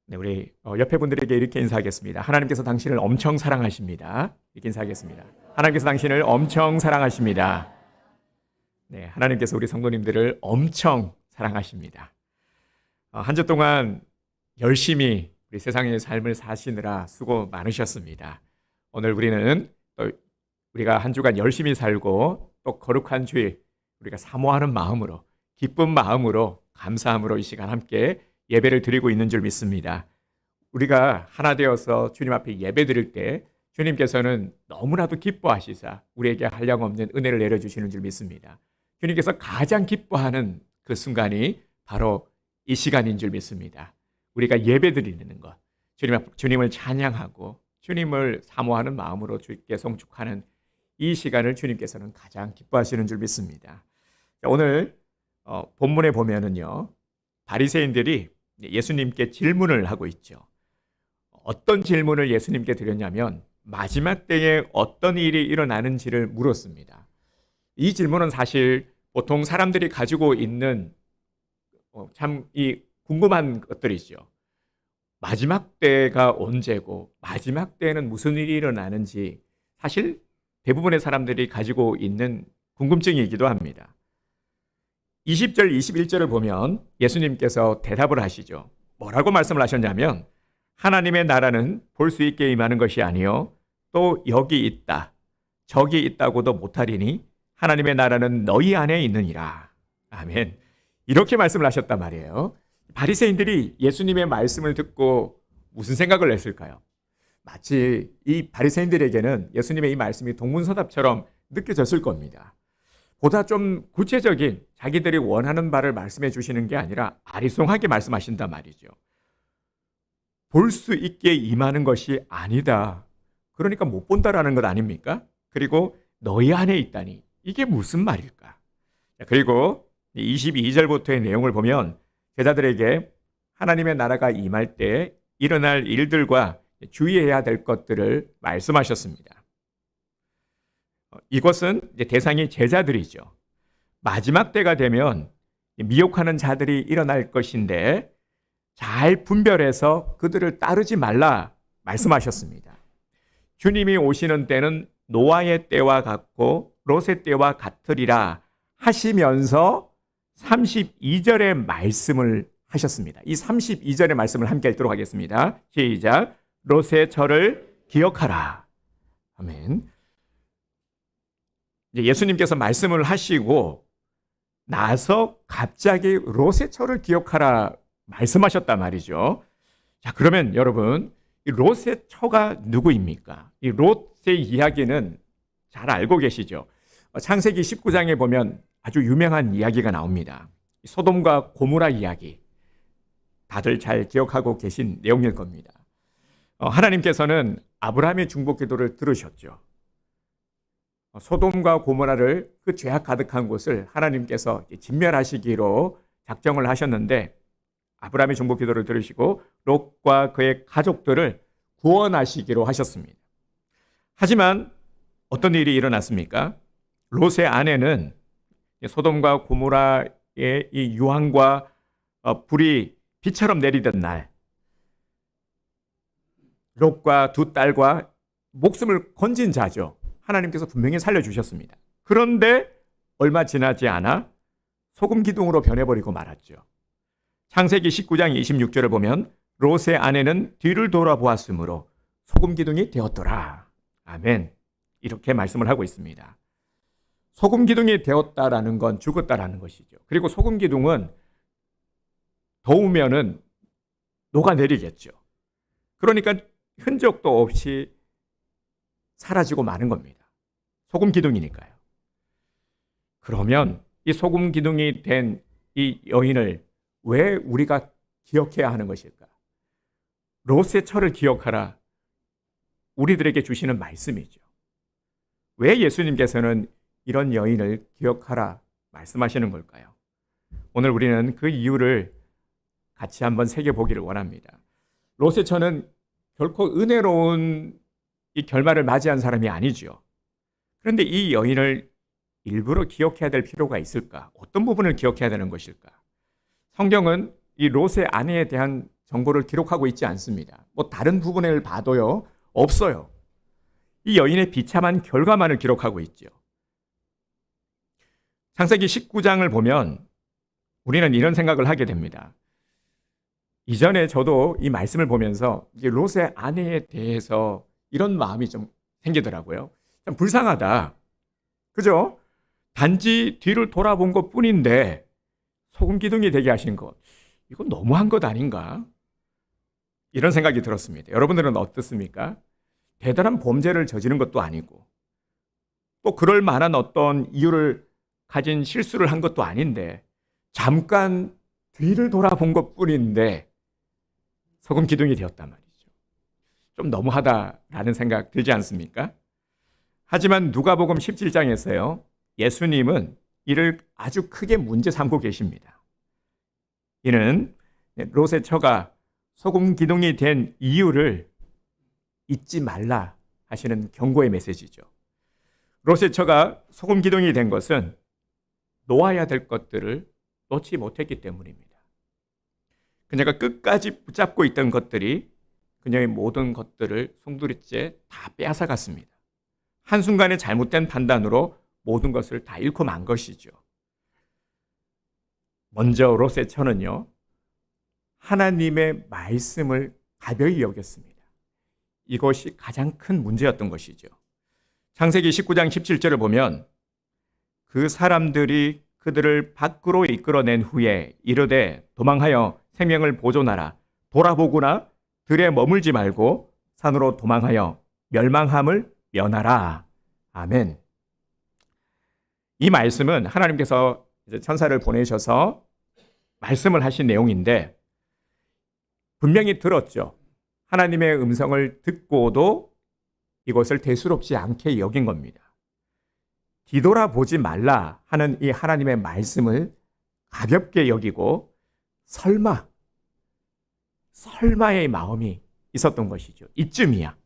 네, 우리 옆에 분들에게 이렇게 인사하겠습니다. 하나님께서 당신을 엄청 사랑하십니다. 이렇게 인사하겠습니다. 하나님께서 당신을 엄청 사랑하십니다. 네, 하나님께서 우리 성도님들을 엄청 사랑하십니다. 한 주 동안 열심히 우리 세상의 삶을 사시느라 수고 많으셨습니다. 오늘 우리는 또 우리가 한 주간 열심히 살고 또 거룩한 주일 우리가 사모하는 마음으로 기쁜 마음으로 감사함으로 이 시간 함께 예배를 드리고 있는 줄 믿습니다. 우리가 하나 되어서 주님 앞에 예배 드릴 때 주님께서는 너무나도 기뻐하시사 우리에게 한량없는 은혜를 내려주시는 줄 믿습니다. 주님께서 가장 기뻐하는 그 순간이 바로 이 시간인 줄 믿습니다. 우리가 예배 드리는 것, 주님을 찬양하고 주님을 사모하는 마음으로 주께 송축하는 이 시간을 주님께서는 가장 기뻐하시는 줄 믿습니다. 오늘 본문에 보면은요, 바리새인들이 예수님께 질문을 하고 있죠. 어떤 질문을 예수님께 드렸냐면 마지막 때에 어떤 일이 일어나는지를 물었습니다. 이 질문은 사실 보통 사람들이 가지고 있는 참 이 궁금한 것들이죠. 마지막 때가 언제고 마지막 때에는 무슨 일이 일어나는지 사실 대부분의 사람들이 가지고 있는 궁금증이기도 합니다. 20절, 21절을 보면 예수님께서 대답을 하시죠. 뭐라고 말씀을 하셨냐면 하나님의 나라는 볼 수 있게 임하는 것이 아니요 또 여기 있다, 저기 있다고도 못하리니 하나님의 나라는 너희 안에 있느니라. 아멘. 이렇게 말씀을 하셨단 말이에요. 바리새인들이 예수님의 말씀을 듣고 무슨 생각을 했을까요? 마치 이 바리새인들에게는 예수님의 이 말씀이 동문서답처럼 느껴졌을 겁니다. 보다 좀 구체적인 자기들이 원하는 바를 말씀해 주시는 게 아니라 아리송하게 말씀하신단 말이죠. 볼 수 있게 임하는 것이 아니다. 그러니까 못 본다라는 것 아닙니까? 그리고 너희 안에 있다니 이게 무슨 말일까? 그리고 22절부터의 내용을 보면 제자들에게 하나님의 나라가 임할 때 일어날 일들과 주의해야 될 것들을 말씀하셨습니다. 이것은 이제 대상이 제자들이죠. 마지막 때가 되면 미혹하는 자들이 일어날 것인데 잘 분별해서 그들을 따르지 말라 말씀하셨습니다. 주님이 오시는 때는 노아의 때와 같고 롯의 때와 같으리라 하시면서 32절의 말씀을 하셨습니다. 이 32절의 말씀을 함께 읽도록 하겠습니다. 시작. 롯의 철을 기억하라. 아멘. 예수님께서 말씀을 하시고 나서 갑자기 롯의 철을 기억하라 말씀하셨단 말이죠. 자, 그러면 여러분, 이 롯의 처가 누구입니까? 이 롯의 이야기는 잘 알고 계시죠? 창세기 19장에 보면 아주 유명한 이야기가 나옵니다. 소돔과 고모라 이야기. 다들 잘 기억하고 계신 내용일 겁니다. 하나님께서는 아브라함의 중보 기도를 들으셨죠. 소돔과 고모라를 그 죄악 가득한 곳을 하나님께서 진멸하시기로 작정을 하셨는데 아브라함의 중보 기도를 들으시고 롯과 그의 가족들을 구원하시기로 하셨습니다. 하지만 어떤 일이 일어났습니까? 롯의 아내는 소돔과 고모라의 이 유황과 불이 비처럼 내리던 날 롯과 두 딸과 목숨을 건진 자죠. 하나님께서 분명히 살려주셨습니다. 그런데 얼마 지나지 않아 소금 기둥으로 변해버리고 말았죠. 창세기 19장 26절을 보면 롯의 아내는 뒤를 돌아보았으므로 소금 기둥이 되었더라. 아멘. 이렇게 말씀을 하고 있습니다. 소금 기둥이 되었다라는 건 죽었다라는 것이죠. 그리고 소금 기둥은 더우면은 녹아내리겠죠. 그러니까 흔적도 없이 사라지고 마는 겁니다. 소금 기둥이니까요. 그러면 이 소금 기둥이 된 이 여인을 왜 우리가 기억해야 하는 것일까? 롯의 철을 기억하라. 우리들에게 주시는 말씀이죠. 왜 예수님께서는 이런 여인을 기억하라 말씀하시는 걸까요? 오늘 우리는 그 이유를 같이 한번 새겨보기를 원합니다. 롯의 처는 결코 은혜로운 이 결말을 맞이한 사람이 아니죠. 그런데 이 여인을 일부러 기억해야 될 필요가 있을까? 어떤 부분을 기억해야 되는 것일까? 성경은 이 롯의 아내에 대한 정보를 기록하고 있지 않습니다. 뭐 다른 부분을 봐도요, 없어요. 이 여인의 비참한 결과만을 기록하고 있죠. 창세기 19장을 보면 우리는 이런 생각을 하게 됩니다. 이전에 저도 이 말씀을 보면서 롯의 아내에 대해서 이런 마음이 좀 생기더라고요. 참 불쌍하다. 그죠? 단지 뒤를 돌아본 것 뿐인데 소금 기둥이 되게 하신 것. 이건 너무한 것 아닌가? 이런 생각이 들었습니다. 여러분들은 어떻습니까? 대단한 범죄를 저지른 것도 아니고 또 그럴 만한 어떤 이유를 가진 실수를 한 것도 아닌데 잠깐 뒤를 돌아본 것 뿐인데 소금 기둥이 되었단 말이죠. 좀 너무하다라는 생각 들지 않습니까? 하지만 누가복음 17장에서요. 예수님은 이를 아주 크게 문제 삼고 계십니다. 이는 롯의 처가 소금 기둥이 된 이유를 잊지 말라 하시는 경고의 메시지죠. 롯의 처가 소금 기둥이 된 것은 놓아야 될 것들을 놓지 못했기 때문입니다. 그녀가 끝까지 붙잡고 있던 것들이 그녀의 모든 것들을 송두리째 다 빼앗아갔습니다. 한순간의 잘못된 판단으로 모든 것을 다 잃고 만 것이죠. 먼저 롯의 처는요, 하나님의 말씀을 가벼이 여겼습니다. 이것이 가장 큰 문제였던 것이죠. 창세기 19장 17절을 보면 그 사람들이 그들을 밖으로 이끌어낸 후에 이르되 도망하여 생명을 보존하라. 돌아보거나 들에 머물지 말고 산으로 도망하여 멸망함을 면하라. 아멘. 이 말씀은 하나님께서 이제 천사를 보내셔서 말씀을 하신 내용인데 분명히 들었죠. 하나님의 음성을 듣고도 이것을 대수롭지 않게 여긴 겁니다. 뒤돌아보지 말라 하는 이 하나님의 말씀을 가볍게 여기고 설마의 마음이 있었던 것이죠. 이쯤이야.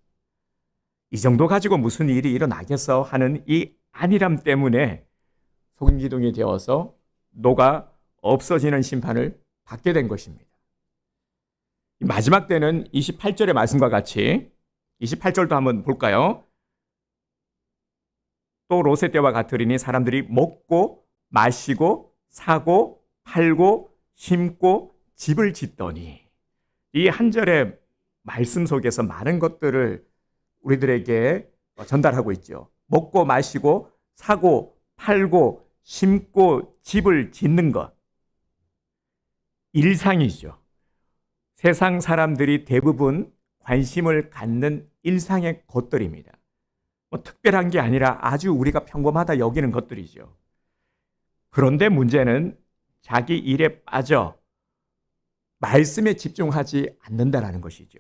이 정도 가지고 무슨 일이 일어나겠어 하는 이 안일함 때문에 소금 기둥이 되어서 녹아 없어지는 심판을 받게 된 것입니다. 마지막 때는 28절의 말씀과 같이 28절도 한번 볼까요? 또 롯의 때와 같으리니 사람들이 먹고 마시고 사고 팔고 심고 집을 짓더니 이 한 절의 말씀 속에서 많은 것들을 우리들에게 전달하고 있죠. 먹고 마시고 사고 팔고 심고 집을 짓는 것. 일상이죠. 세상 사람들이 대부분 관심을 갖는 일상의 것들입니다. 뭐 특별한 게 아니라 아주 우리가 평범하다 여기는 것들이죠. 그런데 문제는 자기 일에 빠져 말씀에 집중하지 않는다라는 것이죠.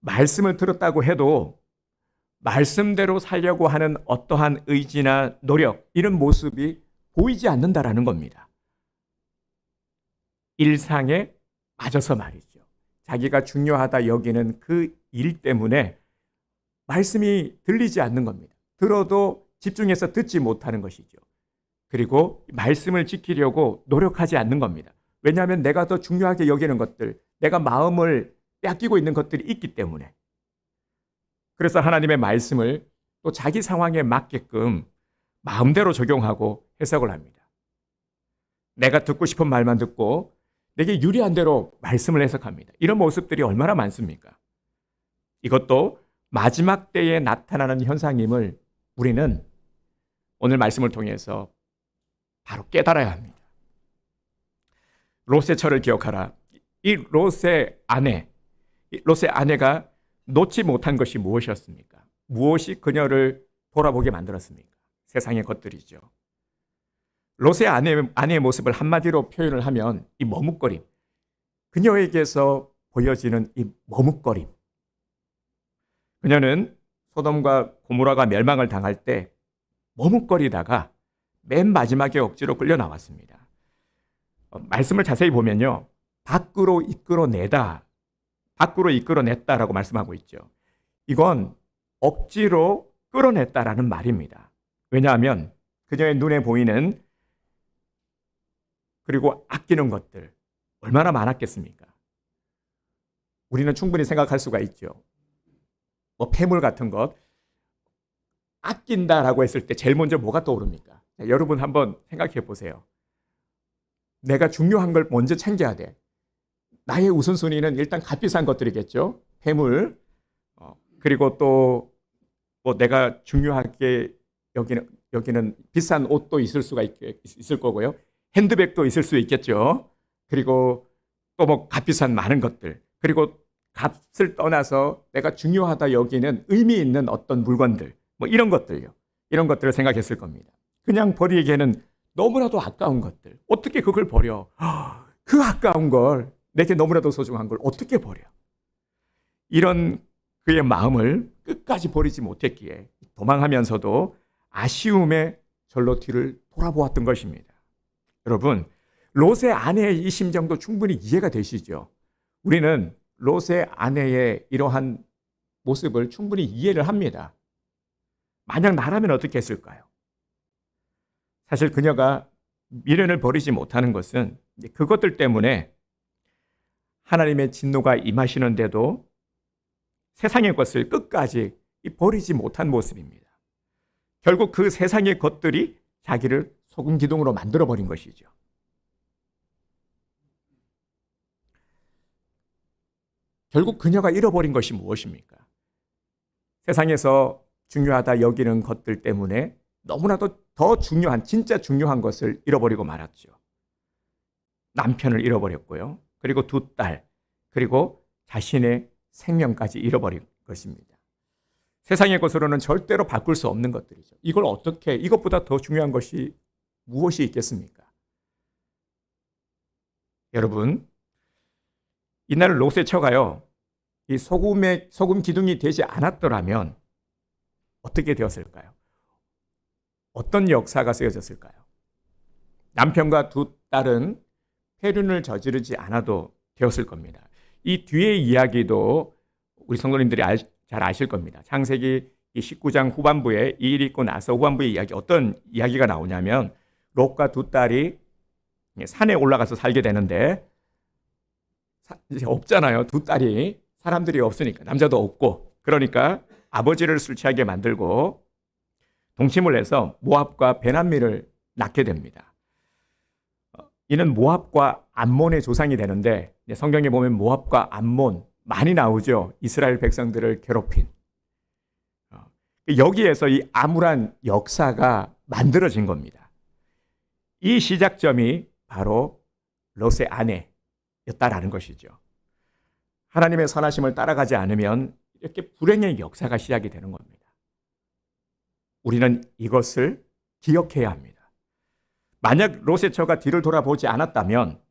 말씀을 들었다고 해도 말씀대로 살려고 하는 어떠한 의지나 노력, 이런 모습이 보이지 않는다라는 겁니다. 일상에 빠져서 말이죠. 자기가 중요하다 여기는 그 일 때문에 말씀이 들리지 않는 겁니다. 들어도 집중해서 듣지 못하는 것이죠. 그리고 말씀을 지키려고 노력하지 않는 겁니다. 왜냐하면 내가 더 중요하게 여기는 것들, 내가 마음을 빼앗기고 있는 것들이 있기 때문에. 그래서 하나님의 말씀을 또 자기 상황에 맞게끔 마음대로 적용하고 해석을 합니다. 내가 듣고 싶은 말만 듣고 내게 유리한 대로 말씀을 해석합니다. 이런 모습들이 얼마나 많습니까? 이것도 마지막 때에 나타나는 현상임을 우리는 오늘 말씀을 통해서 바로 깨달아야 합니다. 롯의 처를 기억하라. 이 롯의 아내가 놓지 못한 것이 무엇이었습니까? 무엇이 그녀를 돌아보게 만들었습니까? 세상의 것들이죠. 롯의 아내의 모습을 한마디로 표현을 하면 이 머뭇거림, 그녀에게서 보여지는 이 머뭇거림. 그녀는 소돔과 고모라가 멸망을 당할 때 머뭇거리다가 맨 마지막에 억지로 끌려 나왔습니다. 말씀을 자세히 보면요, 밖으로 이끌어냈다라고 말씀하고 있죠. 이건 억지로 끌어냈다라는 말입니다. 왜냐하면 그녀의 눈에 보이는 그리고 아끼는 것들, 얼마나 많았겠습니까? 우리는 충분히 생각할 수가 있죠. 뭐 폐물 같은 것 아낀다라고 했을 때 제일 먼저 뭐가 떠오릅니까? 자, 여러분 한번 생각해 보세요. 내가 중요한 걸 먼저 챙겨야 돼. 나의 우선순위는 일단 값비싼 것들이겠죠. 폐물, 그리고 또 뭐 내가 중요하게 여기는 비싼 옷도 있을 거고요. 핸드백도 있을 수 있겠죠. 그리고 또 뭐 값비싼 많은 것들. 그리고 값을 떠나서 내가 중요하다 여기는 의미 있는 어떤 물건들. 뭐 이런 것들요. 이런 것들을 생각했을 겁니다. 그냥 버리기에는 너무나도 아까운 것들. 어떻게 그걸 버려? 그 아까운 걸, 내게 너무나도 소중한 걸 어떻게 버려? 이런 그의 마음을 끝까지 버리지 못했기에 도망하면서도 아쉬움에 절로 뒤를 돌아보았던 것입니다. 여러분, 롯의 아내의 이 심정도 충분히 이해가 되시죠? 우리는 롯의 아내의 이러한 모습을 충분히 이해를 합니다. 만약 나라면 어떻게 했을까요? 사실 그녀가 미련을 버리지 못하는 것은 그것들 때문에 하나님의 진노가 임하시는데도 세상의 것을 끝까지 버리지 못한 모습입니다. 결국 그 세상의 것들이 자기를 소금 기둥으로 만들어버린 것이죠. 결국 그녀가 잃어버린 것이 무엇입니까? 세상에서 중요하다 여기는 것들 때문에 너무나도 더 중요한, 진짜 중요한 것을 잃어버리고 말았죠. 남편을 잃어버렸고요. 그리고 두 딸, 그리고 자신의 생명까지 잃어버린 것입니다. 세상의 것으로는 절대로 바꿀 수 없는 것들이죠. 이것보다 더 중요한 것이 무엇이 있겠습니까? 여러분, 이날 롯의 처가요, 이 소금 기둥이 되지 않았더라면 어떻게 되었을까요? 어떤 역사가 쓰여졌을까요? 남편과 두 딸은 폐륜을 저지르지 않아도 되었을 겁니다. 이 뒤의 이야기도 우리 성도님들이 잘 아실 겁니다. 창세기 19장 후반부에 이 일이 있고 나서 후반부의 이야기, 어떤 이야기가 나오냐면 롯과 두 딸이 산에 올라가서 살게 되는데 이제 없잖아요. 두 딸이 사람들이 없으니까, 남자도 없고, 그러니까 아버지를 술 취하게 만들고 동침을 해서 모압과 베남미를 낳게 됩니다. 이는 모압과 암몬의 조상이 되는데 성경에 보면 모압과 암몬 많이 나오죠. 이스라엘 백성들을 괴롭힌. 여기에서 이 암울한 역사가 만들어진 겁니다. 이 시작점이 바로 롯의 아내였다라는 것이죠. 하나님의 선하심을 따라가지 않으면 이렇게 불행의 역사가 시작이 되는 겁니다. 우리는 이것을 기억해야 합니다. 만약 롯의 처가 뒤를 돌아보지 않았다면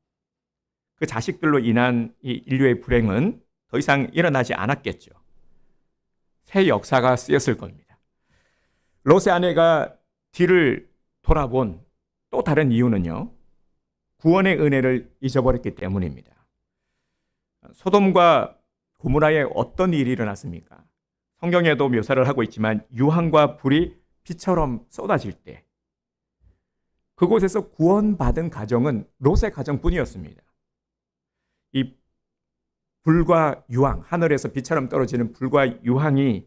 그 자식들로 인한 이 인류의 불행은 더 이상 일어나지 않았겠죠. 새 역사가 쓰였을 겁니다. 롯의 아내가 뒤를 돌아본 또 다른 이유는요, 구원의 은혜를 잊어버렸기 때문입니다. 소돔과 고모라에 어떤 일이 일어났습니까? 성경에도 묘사를 하고 있지만 유황과 불이 비처럼 쏟아질 때 그곳에서 구원받은 가정은 롯의 가정뿐이었습니다. 이 불과 유황, 하늘에서 비처럼 떨어지는 불과 유황이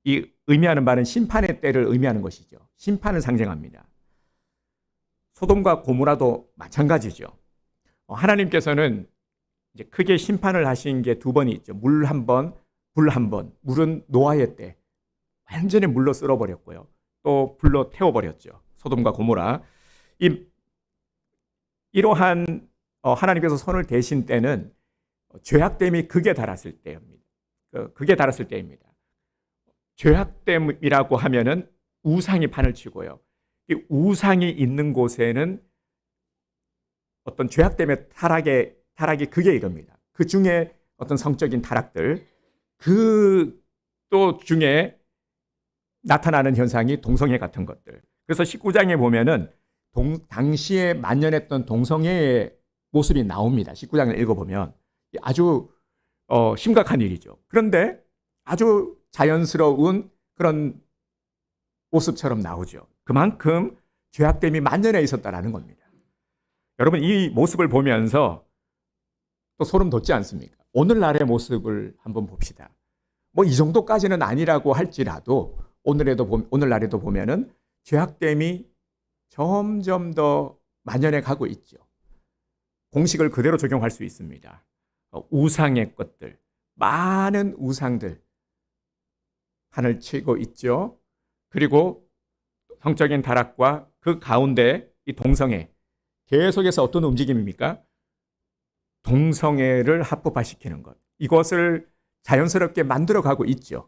이 의미하는 바는 심판의 때를 의미하는 것이죠. 심판을 상징합니다. 소돔과 고모라도 마찬가지죠. 하나님께서는 이제 크게 심판을 하신 게 두 번이 있죠. 물 한 번, 불 한 번. 물은 노아의 때 완전히 물로 쓸어버렸고요. 또 불로 태워버렸죠. 소돔과 고모라. 이러한 하나님께서 손을 대신 때는 죄악됨이 극에 달했을 때입니다. 극에 달했을 때입니다. 죄악됨이라고 하면은 우상이 판을 치고요. 이 우상이 있는 곳에는 어떤 죄악됨의 타락이 극에 이릅니다. 그 중에 어떤 성적인 타락들, 그 또 중에 나타나는 현상이 동성애 같은 것들. 그래서 19장에 보면은 당시에 만연했던 동성애의 모습이 나옵니다. 19장을 읽어보면 아주 심각한 일이죠. 그런데 아주 자연스러운 그런 모습처럼 나오죠. 그만큼 죄악됨이 만연해 있었다라는 겁니다. 여러분 이 모습을 보면서 또 소름 돋지 않습니까? 오늘날의 모습을 한번 봅시다. 뭐 이 정도까지는 아니라고 할지라도 오늘날에도 보면은 죄악됨이 점점 더 만연해 가고 있죠. 공식을 그대로 적용할 수 있습니다. 우상의 것들, 많은 우상들 판을 치고 있죠. 그리고 성적인 타락과 그 가운데 이 동성애, 계속해서 어떤 움직임입니까? 동성애를 합법화시키는 것. 이것을 자연스럽게 만들어가고 있죠.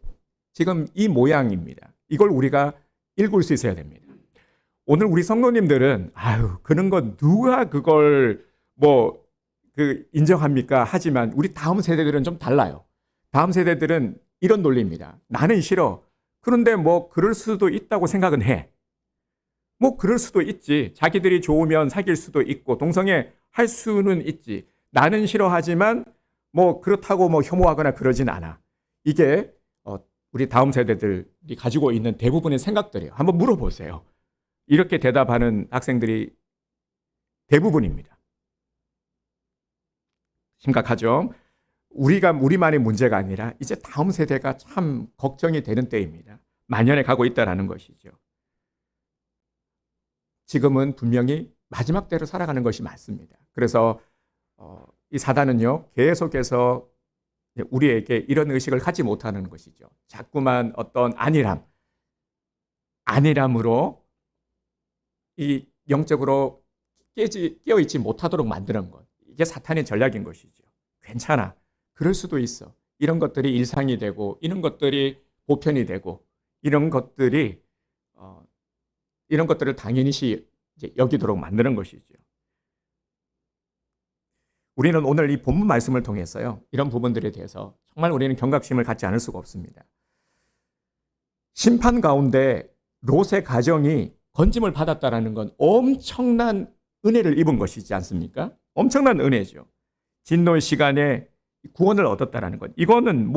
지금 이 모양입니다. 이걸 우리가 읽을 수 있어야 됩니다. 오늘 우리 성도님들은 그런 거 누가 그걸 인정합니까? 하지만 우리 다음 세대들은 좀 달라요. 다음 세대들은 이런 논리입니다. 나는 싫어. 그런데 그럴 수도 있다고 생각은 해. 그럴 수도 있지. 자기들이 좋으면 사귈 수도 있고 동성애 할 수는 있지. 나는 싫어하지만 그렇다고 혐오하거나 그러진 않아. 이게 우리 다음 세대들이 가지고 있는 대부분의 생각들이에요. 한번 물어보세요. 이렇게 대답하는 학생들이 대부분입니다. 심각하죠? 우리만의 문제가 아니라 이제 다음 세대가 참 걱정이 되는 때입니다. 만연해 가고 있다는 것이죠. 지금은 분명히 마지막 때로 살아가는 것이 맞습니다. 그래서 이 사단은요, 계속해서 우리에게 이런 의식을 갖지 못하는 것이죠. 자꾸만 어떤 안일함으로 이 영적으로 깨어있지 못하도록 만드는 것. 이게 사탄의 전략인 것이죠. 괜찮아. 그럴 수도 있어. 이런 것들이 일상이 되고, 이런 것들이 보편이 되고, 이런 것들을 당연시 이제 여기도록 만드는 것이죠. 우리는 오늘 이 본문 말씀을 통해서요, 이런 부분들에 대해서 정말 우리는 경각심을 갖지 않을 수가 없습니다. 심판 가운데 롯의 가정이 건짐을 받았다라는 건 엄청난 은혜를 입은 것이지 않습니까? 엄청난 은혜죠. 진노의 시간에 구원을 얻었다라는 것. 이거는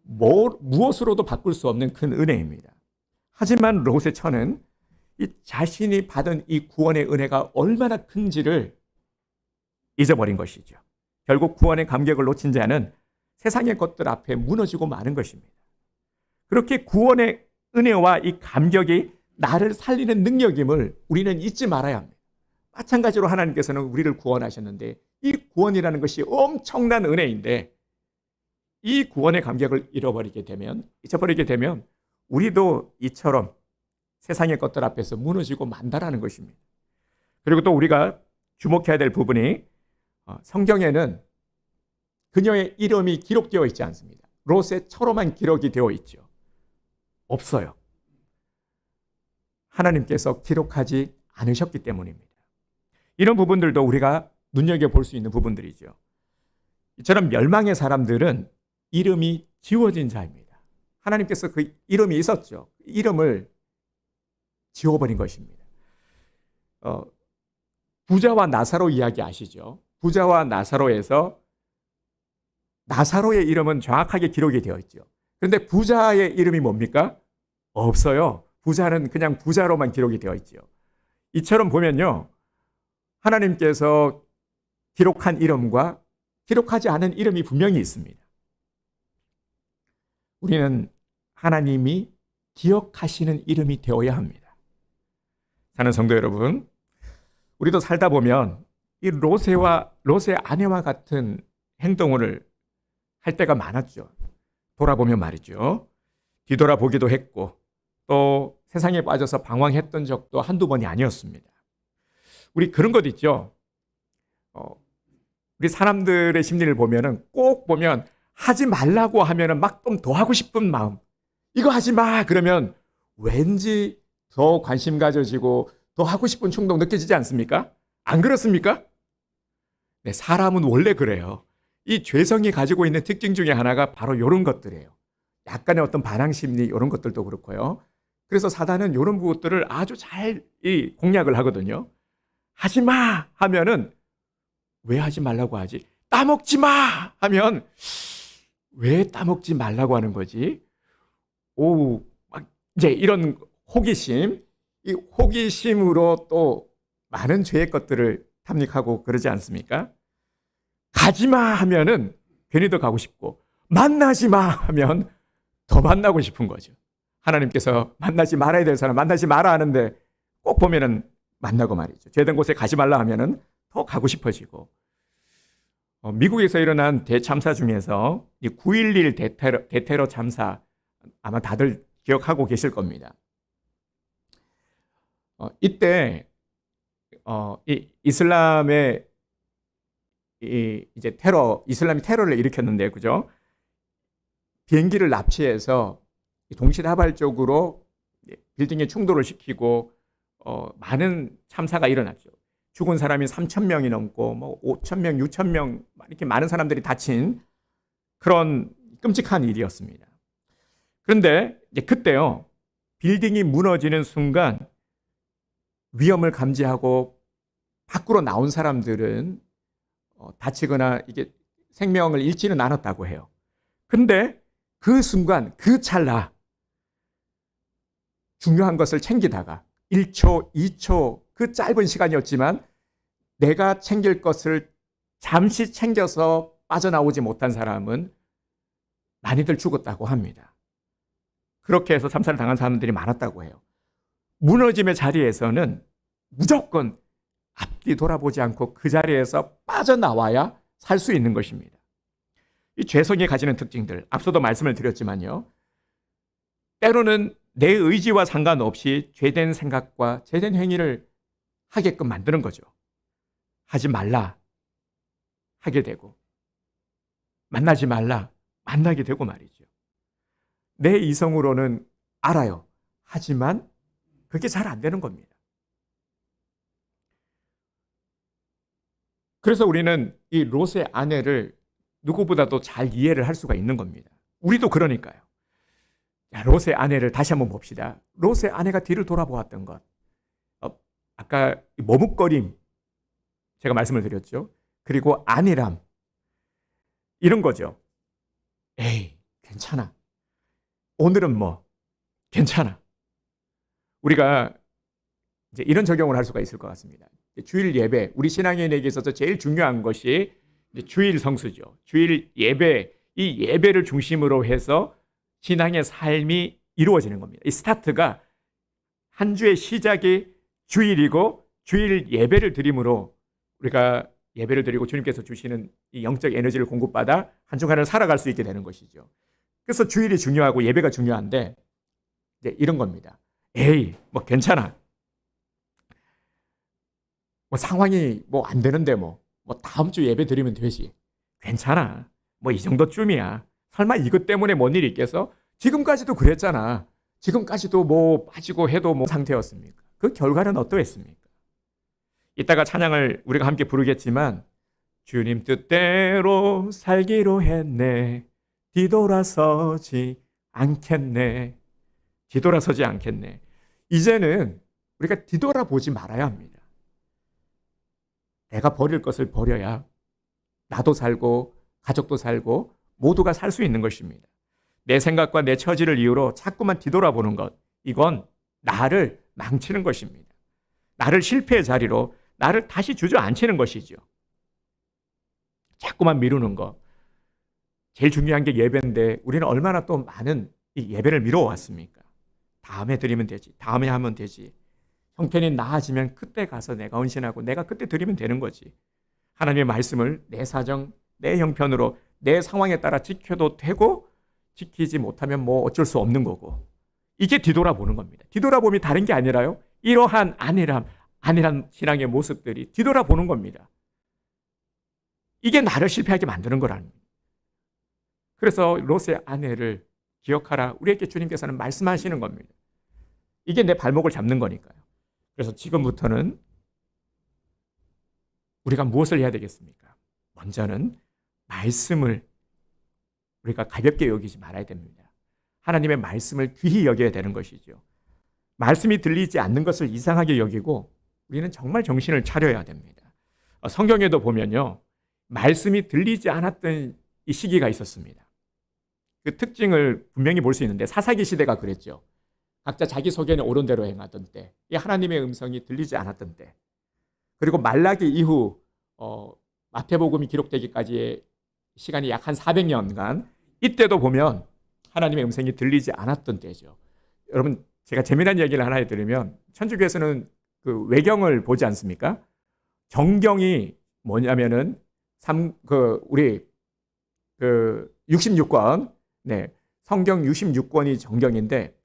무엇으로도 바꿀 수 없는 큰 은혜입니다. 하지만 롯의 처는 이 자신이 받은 이 구원의 은혜가 얼마나 큰지를 잊어버린 것이죠. 결국 구원의 감격을 놓친 자는 세상의 것들 앞에 무너지고 마는 것입니다. 그렇게 구원의 은혜와 이 감격이 나를 살리는 능력임을 우리는 잊지 말아야 합니다. 마찬가지로 하나님께서는 우리를 구원하셨는데 이 구원이라는 것이 엄청난 은혜인데 이 구원의 감격을 잊어버리게 되면 우리도 이처럼 세상의 것들 앞에서 무너지고 만다라는 것입니다. 그리고 또 우리가 주목해야 될 부분이 성경에는 그녀의 이름이 기록되어 있지 않습니다. 롯의 처로만 기록이 되어 있죠. 없어요. 하나님께서 기록하지 않으셨기 때문입니다. 이런 부분들도 우리가 눈여겨볼 수 있는 부분들이죠. 이처럼 멸망의 사람들은 이름이 지워진 자입니다. 하나님께서 그 이름이 있었죠. 이름을 지워버린 것입니다. 부자와 나사로 이야기 아시죠? 부자와 나사로에서 나사로의 이름은 정확하게 기록이 되어 있죠. 그런데 부자의 이름이 뭡니까? 없어요. 부자는 그냥 부자로만 기록이 되어 있죠. 이처럼 보면요, 하나님께서 기록한 이름과 기록하지 않은 이름이 분명히 있습니다. 우리는 하나님이 기억하시는 이름이 되어야 합니다. 사는 성도 여러분, 우리도 살다 보면 이 롯의 아내와 같은 행동을 할 때가 많았죠. 돌아보면 말이죠. 뒤돌아보기도 했고 또 세상에 빠져서 방황했던 적도 한두 번이 아니었습니다. 우리 그런 것 있죠. 우리 사람들의 심리를 꼭 보면 하지 말라고 하면은 막 좀 더 하고 싶은 마음. 이거 하지 마! 그러면 왠지 더 관심 가져지고 더 하고 싶은 충동 느껴지지 않습니까? 안 그렇습니까? 네, 사람은 원래 그래요. 이 죄성이 가지고 있는 특징 중에 하나가 바로 이런 것들이에요. 약간의 어떤 반항 심리 이런 것들도 그렇고요. 그래서 사단은 이런 것들을 아주 잘 공략을 하거든요. 하지 마! 하면은 왜 하지 말라고 하지? 따먹지 마! 하면 왜 따먹지 말라고 하는 거지? 이제 이런 호기심, 이 호기심으로 또 많은 죄의 것들을 탐닉하고 그러지 않습니까? 가지마 하면은 괜히 더 가고 싶고, 만나지 마 하면 더 만나고 싶은 거죠. 하나님께서 만나지 말아야 될 사람 만나지 마라 하는데 꼭 보면은 만나고 말이죠. 죄된 곳에 가지 말라 하면은 더 가고 싶어지고. 미국에서 일어난 대참사 중에서 이 9.11 대테러 참사 아마 다들 기억하고 계실 겁니다. 이때 이 이슬람의 이제 이슬람이 테러를 일으켰는데, 그죠? 비행기를 납치해서 동시다발적으로 빌딩에 충돌을 시키고 많은 참사가 일어났죠. 죽은 사람이 3,000명이 넘고 뭐 5,000명, 6,000명 이렇게 많은 사람들이 다친 그런 끔찍한 일이었습니다. 그런데 이제 그때요, 빌딩이 무너지는 순간 위험을 감지하고 밖으로 나온 사람들은 다치거나 이게 생명을 잃지는 않았다고 해요. 근데 그 순간, 그 찰나 중요한 것을 챙기다가 1초, 2초 그 짧은 시간이었지만 내가 챙길 것을 잠시 챙겨서 빠져나오지 못한 사람은 많이들 죽었다고 합니다. 그렇게 해서 참사를 당한 사람들이 많았다고 해요. 무너짐의 자리에서는 무조건 앞뒤 돌아보지 않고 그 자리에서 빠져나와야 살 수 있는 것입니다. 이 죄성이 가지는 특징들, 앞서도 말씀을 드렸지만요, 때로는 내 의지와 상관없이 죄된 생각과 죄된 행위를 하게끔 만드는 거죠. 하지 말라 하게 되고, 만나지 말라 만나게 되고 말이죠. 내 이성으로는 알아요. 하지만 그게 잘 안 되는 겁니다. 그래서 우리는 이 롯의 아내를 누구보다도 잘 이해를 할 수가 있는 겁니다. 우리도 그러니까요. 자, 롯의 아내를 다시 한번 봅시다. 롯의 아내가 뒤를 돌아보았던 것. 아까 머뭇거림 제가 말씀을 드렸죠. 그리고 안일함 이런 거죠. 에이, 괜찮아. 오늘은 뭐 괜찮아. 우리가 이제 이런 적용을 할 수가 있을 것 같습니다. 주일 예배, 우리 신앙인에게 있어서 제일 중요한 것이 주일 성수죠. 주일 예배, 이 예배를 중심으로 해서 신앙의 삶이 이루어지는 겁니다. 이 스타트가 한 주의 시작이 주일이고 주일 예배를 드림으로 우리가 예배를 드리고 주님께서 주시는 이 영적 에너지를 공급받아 한 주간을 살아갈 수 있게 되는 것이죠. 그래서 주일이 중요하고 예배가 중요한데 이제 이런 겁니다. 에이, 뭐 괜찮아. 뭐 상황이 뭐 안 되는데 뭐 다음 주 예배 드리면 되지. 괜찮아. 뭐 이 정도쯤이야. 설마 이것 때문에 뭔 일이 있겠어? 지금까지도 그랬잖아. 지금까지도 뭐 빠지고 해도 뭐 상태였습니까? 그 결과는 어떠했습니까? 이따가 찬양을 우리가 함께 부르겠지만 주님 뜻대로 살기로 했네. 뒤돌아서지 않겠네. 뒤돌아서지 않겠네. 이제는 우리가 뒤돌아보지 말아야 합니다. 내가 버릴 것을 버려야 나도 살고 가족도 살고 모두가 살 수 있는 것입니다. 내 생각과 내 처지를 이유로 자꾸만 뒤돌아보는 것, 이건 나를 망치는 것입니다. 나를 실패의 자리로 나를 다시 주저앉히는 것이죠. 자꾸만 미루는 것. 제일 중요한 게 예배인데 우리는 얼마나 또 많은 이 예배를 미뤄왔습니까? 다음에 드리면 되지. 다음에 하면 되지. 형편이 나아지면 그때 가서 내가 헌신하고 내가 그때 드리면 되는 거지. 하나님의 말씀을 내 사정, 내 형편으로 내 상황에 따라 지켜도 되고 지키지 못하면 뭐 어쩔 수 없는 거고. 이게 뒤돌아보는 겁니다. 뒤돌아봄이 다른 게 아니라요. 이러한 안일한 신앙의 모습들이 뒤돌아보는 겁니다. 이게 나를 실패하게 만드는 거라는 거예요. 그래서 롯의 아내를 기억하라. 우리에게 주님께서는 말씀하시는 겁니다. 이게 내 발목을 잡는 거니까요. 그래서 지금부터는 우리가 무엇을 해야 되겠습니까? 먼저는 말씀을 우리가 가볍게 여기지 말아야 됩니다. 하나님의 말씀을 귀히 여겨야 되는 것이죠. 말씀이 들리지 않는 것을 이상하게 여기고 우리는 정말 정신을 차려야 됩니다. 성경에도 보면요. 말씀이 들리지 않았던 이 시기가 있었습니다. 그 특징을 분명히 볼 수 있는데 사사기 시대가 그랬죠. 각자 자기 속에는 옳은 대로 행하던 때, 이 하나님의 음성이 들리지 않았던 때. 그리고 말라기 이후 마태복음이 기록되기까지의 시간이 약 한 400년간 이때도 보면 하나님의 음성이 들리지 않았던 때죠. 여러분 제가 재미난 얘기를 하나 해드리면 천주교에서는 그 외경을 보지 않습니까? 정경이 뭐냐면은 우리 66권, 네, 성경 66권이 정경인데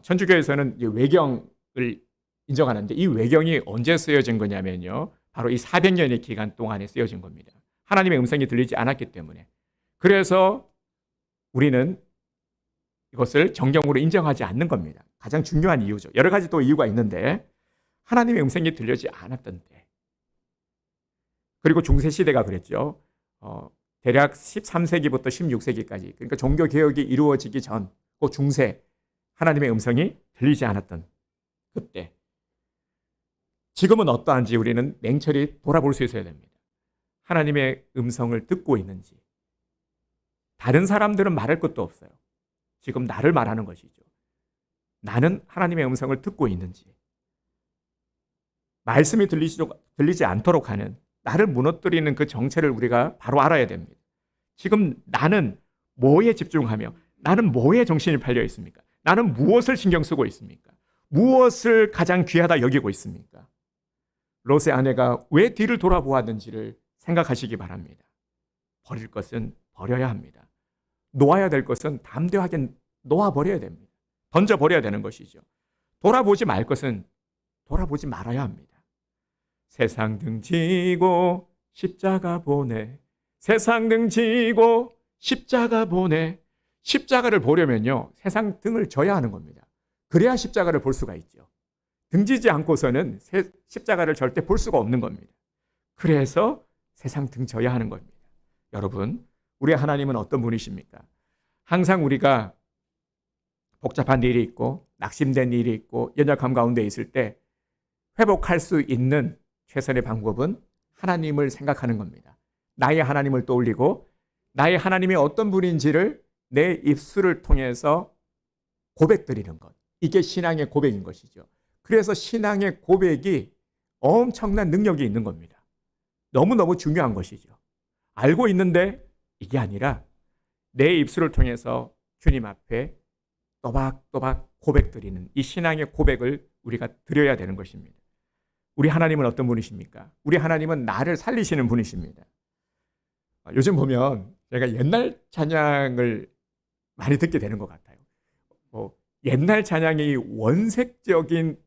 천주교에서는 이 외경을 인정하는데 이 외경이 언제 쓰여진 거냐면요, 바로 이 400년의 기간 동안에 쓰여진 겁니다. 하나님의 음성이 들리지 않았기 때문에. 그래서 우리는 이것을 정경으로 인정하지 않는 겁니다. 가장 중요한 이유죠. 여러 가지 또 이유가 있는데 하나님의 음성이 들리지 않았던 때, 그리고 중세시대가 그랬죠. 대략 13세기부터 16세기까지, 그러니까 종교개혁이 이루어지기 전 그 중세, 하나님의 음성이 들리지 않았던 그때. 지금은 어떠한지 우리는 냉철히 돌아볼 수 있어야 됩니다. 하나님의 음성을 듣고 있는지. 다른 사람들은 말할 것도 없어요. 지금 나를 말하는 것이죠. 나는 하나님의 음성을 듣고 있는지. 말씀이 들리지 않도록 하는, 나를 무너뜨리는 그 정체를 우리가 바로 알아야 됩니다. 지금 나는 뭐에 집중하며, 나는 뭐에 정신이 팔려 있습니까? 나는 무엇을 신경 쓰고 있습니까? 무엇을 가장 귀하다 여기고 있습니까? 롯의 아내가 왜 뒤를 돌아보았는지를 생각하시기 바랍니다. 버릴 것은 버려야 합니다. 놓아야 될 것은 담대하게 놓아버려야 됩니다. 던져버려야 되는 것이죠. 돌아보지 말 것은 돌아보지 말아야 합니다. 세상 등 지고 십자가 보내. 세상 등 지고 십자가 보내. 십자가를 보려면요, 세상 등을 져야 하는 겁니다. 그래야 십자가를 볼 수가 있죠. 등지지 않고서는 십자가를 절대 볼 수가 없는 겁니다. 그래서 세상 등 져야 하는 겁니다. 여러분, 우리 하나님은 어떤 분이십니까? 항상 우리가 복잡한 일이 있고 낙심된 일이 있고 연약함 가운데 있을 때 회복할 수 있는 최선의 방법은 하나님을 생각하는 겁니다. 나의 하나님을 떠올리고 나의 하나님이 어떤 분인지를 내 입술을 통해서 고백드리는 것. 이게 신앙의 고백인 것이죠. 그래서 신앙의 고백이 엄청난 능력이 있는 겁니다. 너무너무 중요한 것이죠. 알고 있는데 이게 아니라 내 입술을 통해서 주님 앞에 또박또박 고백드리는 이 신앙의 고백을 우리가 드려야 되는 것입니다. 우리 하나님은 어떤 분이십니까? 우리 하나님은 나를 살리시는 분이십니다. 요즘 보면 제가 옛날 찬양을 많이 듣게 되는 것 같아요. 옛날 찬양이 원색적인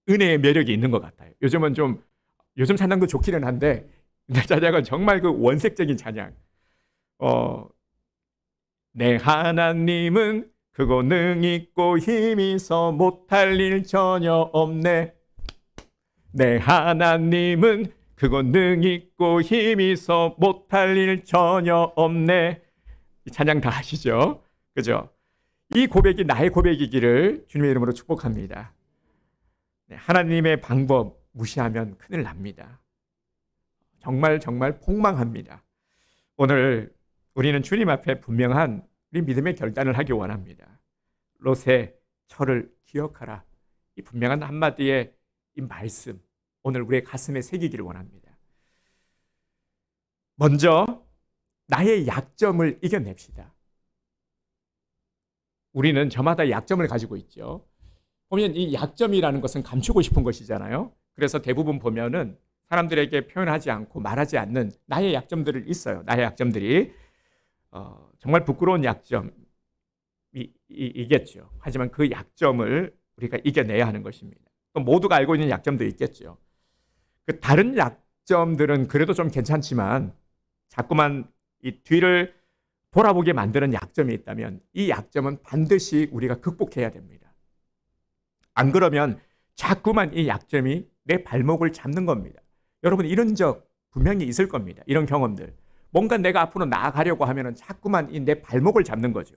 은혜의 매력이 있는 것 같아요. 요즘 찬양도 좋기는 한데 옛날 찬양은 정말 그 원색적인 찬양. 내 하나님은 크고 능 있고 힘이 있어 못할 일 전혀 없네. 내 하나님은 크고 능 있고 힘이 있어 못할 일 전혀 없네. 이 찬양 다 아시죠? 그죠? 이 고백이 나의 고백이기를 주님의 이름으로 축복합니다. 네, 하나님의 방법 무시하면 큰일 납니다. 정말 폭망합니다. 오늘 우리는 주님 앞에 분명한 우리 믿음의 결단을 하기 원합니다. 롯의 철을 기억하라. 이 분명한 한마디의 이 말씀, 오늘 우리의 가슴에 새기기를 원합니다. 먼저 나의 약점을 이겨냅시다. 우리는 저마다 약점을 가지고 있죠. 보면 이 약점이라는 것은 감추고 싶은 것이잖아요. 그래서 대부분 보면은 사람들에게 표현하지 않고 말하지 않는 나의 약점들이 있어요. 나의 약점들이 정말 부끄러운 약점이겠죠. 하지만 그 약점을 우리가 이겨내야 하는 것입니다. 또 모두가 알고 있는 약점도 있겠죠. 그 다른 약점들은 그래도 좀 괜찮지만 자꾸만 이 뒤를 돌아보게 만드는 약점이 있다면 이 약점은 반드시 우리가 극복해야 됩니다. 안 그러면 자꾸만 이 약점이 내 발목을 잡는 겁니다. 여러분 이런 적 분명히 있을 겁니다. 이런 경험들. 뭔가 내가 앞으로 나아가려고 하면 자꾸만 이 내 발목을 잡는 거죠.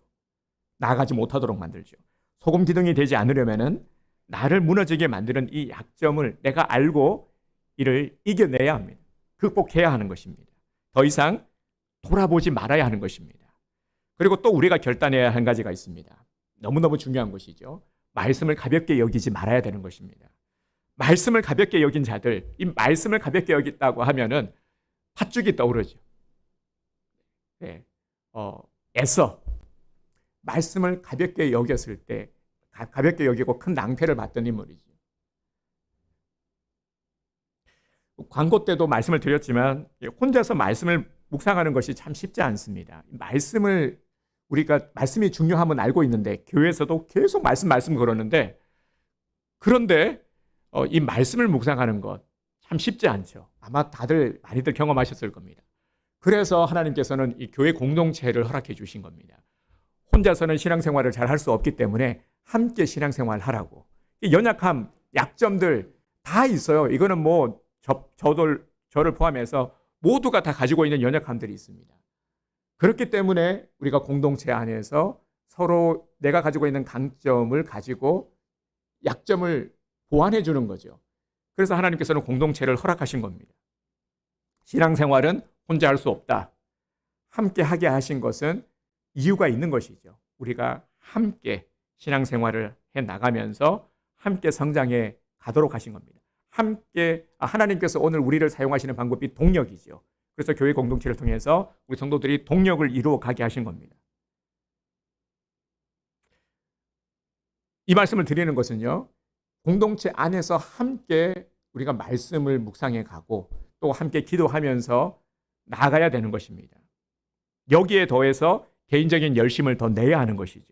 나아가지 못하도록 만들죠. 소금 기둥이 되지 않으려면 나를 무너지게 만드는 이 약점을 내가 알고 이를 이겨내야 합니다. 극복해야 하는 것입니다. 더 이상 돌아보지 말아야 하는 것입니다. 그리고 또 우리가 결단해야 할 한 가지가 있습니다. 너무너무 중요한 것이죠. 말씀을 가볍게 여기지 말아야 되는 것입니다. 말씀을 가볍게 여긴 자들, 이 말씀을 가볍게 여겼다고 하면은 팥죽이 떠오르죠. 네. 애써 말씀을 가볍게 여겼을 때 가볍게 여기고 큰 낭패를 봤던 인물이죠. 광고 때도 말씀을 드렸지만 혼자서 말씀을 묵상하는 것이 참 쉽지 않습니다. 말씀이 중요함은 알고 있는데 교회에서도 계속 말씀 그러는데 그런데 이 말씀을 묵상하는 것 참 쉽지 않죠. 아마 많이들 경험하셨을 겁니다. 그래서 하나님께서는 이 교회 공동체를 허락해 주신 겁니다. 혼자서는 신앙생활을 잘 할 수 없기 때문에 함께 신앙생활을 하라고. 이 연약함, 약점들 다 있어요. 이거는 뭐 저를 포함해서 모두가 다 가지고 있는 연약함들이 있습니다. 그렇기 때문에 우리가 공동체 안에서 서로 내가 가지고 있는 강점을 가지고 약점을 보완해 주는 거죠. 그래서 하나님께서는 공동체를 허락하신 겁니다. 신앙생활은 혼자 할 수 없다. 함께 하게 하신 것은 이유가 있는 것이죠. 우리가 함께 신앙생활을 해 나가면서 함께 성장해 가도록 하신 겁니다. 하나님께서 오늘 우리를 사용하시는 방법이 동력이죠. 그래서 교회 공동체를 통해서 우리 성도들이 동력을 이루어 가게 하신 겁니다. 이 말씀을 드리는 것은요, 공동체 안에서 함께 우리가 말씀을 묵상해 가고 또 함께 기도하면서 나아가야 되는 것입니다. 여기에 더해서 개인적인 열심을 더 내야 하는 것이죠.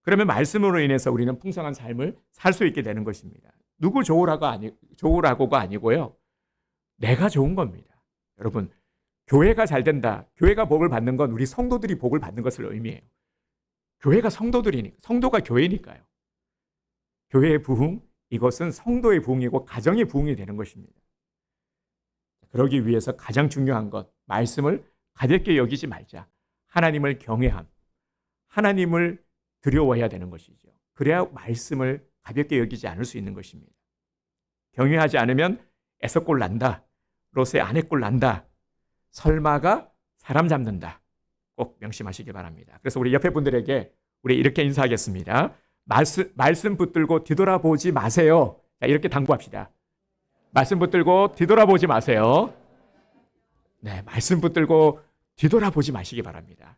그러면 말씀으로 인해서 우리는 풍성한 삶을 살 수 있게 되는 것입니다. 누구 좋으라고가 아니고요. 내가 좋은 겁니다. 여러분, 교회가 잘 된다. 교회가 복을 받는 건 우리 성도들이 복을 받는 것을 의미해요. 교회가 성도가 교회니까요. 교회의 부흥, 이것은 성도의 부흥이고 가정의 부흥이 되는 것입니다. 그러기 위해서 가장 중요한 것, 말씀을 가볍게 여기지 말자. 하나님을 경외함, 하나님을 두려워해야 되는 것이죠. 그래야 말씀을 가볍게 여기지 않을 수 있는 것입니다. 경외하지 않으면 에서꼴 난다. 롯의 아내꼴 난다. 설마가 사람 잡는다. 꼭 명심하시기 바랍니다. 그래서 우리 옆에 분들에게 우리 이렇게 인사하겠습니다. 말씀 붙들고 뒤돌아보지 마세요. 자, 이렇게 당부합시다. 말씀 붙들고 뒤돌아보지 마세요. 네, 말씀 붙들고 뒤돌아보지 마시기 바랍니다.